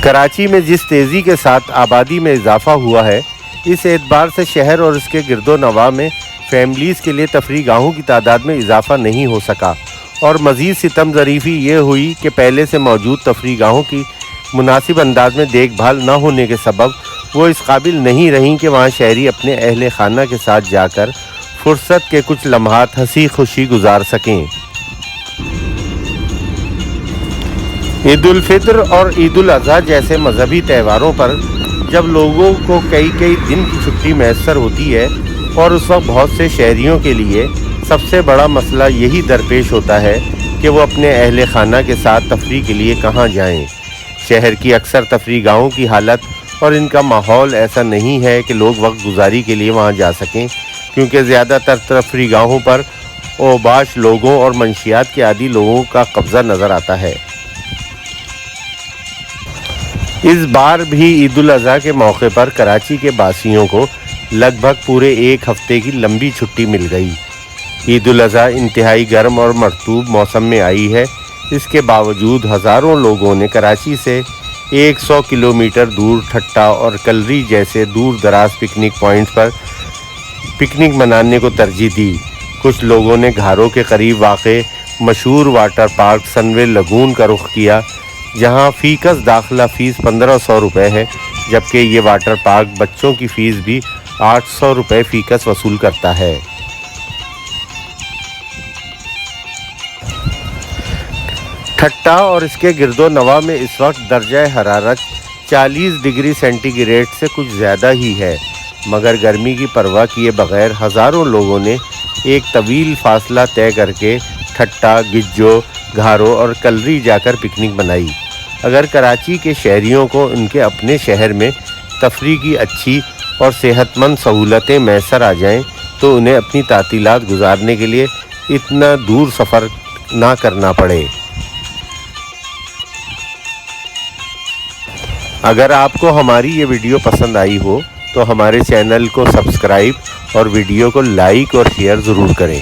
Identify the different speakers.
Speaker 1: کراچی میں جس تیزی کے ساتھ آبادی میں اضافہ ہوا ہے، اس اعتبار سے شہر اور اس کے گرد و نواح میں فیملیز کے لیے تفریح گاہوں کی تعداد میں اضافہ نہیں ہو سکا، اور مزید ستم ظریفی یہ ہوئی کہ پہلے سے موجود تفریح گاہوں کی مناسب انداز میں دیکھ بھال نہ ہونے کے سبب وہ اس قابل نہیں رہیں کہ وہاں شہری اپنے اہل خانہ کے ساتھ جا کر فرصت کے کچھ لمحات ہنسی خوشی گزار سکیں۔ عید الفطر اور عید الاضحیٰ جیسے مذہبی تہواروں پر جب لوگوں کو کئی دن کی چھٹی میسر ہوتی ہے، اور اس وقت بہت سے شہریوں کے لیے سب سے بڑا مسئلہ یہی درپیش ہوتا ہے کہ وہ اپنے اہل خانہ کے ساتھ تفریح کے لیے کہاں جائیں۔ شہر کی اکثر تفریح گاہوں کی حالت اور ان کا ماحول ایسا نہیں ہے کہ لوگ وقت گزاری کے لیے وہاں جا سکیں، کیونکہ زیادہ تر تفریح گاہوں پر اوباش لوگوں اور منشیات کے عادی لوگوں کا قبضہ نظر آتا ہے۔ اس بار بھی عید الاضحیٰ کے موقع پر کراچی کے باسیوں کو لگ بھگ پورے ایک ہفتے کی لمبی چھٹی مل گئی۔ عید الاضحیٰ انتہائی گرم اور مرطوب موسم میں آئی ہے، اس کے باوجود ہزاروں لوگوں نے کراچی سے 100 کلومیٹر دور ٹھٹا اور کلری جیسے دور دراز پکنک پوائنٹس پر پکنک منانے کو ترجیح دی۔ کچھ لوگوں نے گھاروں کے قریب واقع مشہور واٹر پارک سنوے لگون کا رخ کیا، جہاں فی کس داخلہ فیس 1500 روپے ہے، جبکہ یہ واٹر پارک بچوں کی فیس بھی 800 روپے فی کس وصول کرتا ہے۔ ٹھٹا اور اس کے گرد و نواح میں اس وقت درجہ حرارت 40 ڈگری سینٹی گریڈ سے کچھ زیادہ ہی ہے، مگر گرمی کی پرواہ کیے بغیر ہزاروں لوگوں نے ایک طویل فاصلہ طے کر کے ٹھٹا، گجو، گھاروں اور کلری جا کر پکنک منائی۔ اگر کراچی کے شہریوں کو ان کے اپنے شہر میں تفریح کی اچھی اور صحت مند سہولتیں میسر آ جائیں تو انہیں اپنی تعطیلات گزارنے کے لیے اتنا دور سفر نہ کرنا پڑے۔ اگر آپ کو ہماری یہ ویڈیو پسند آئی ہو تو ہمارے چینل کو سبسکرائب اور ویڈیو کو لائک اور شیئر ضرور کریں۔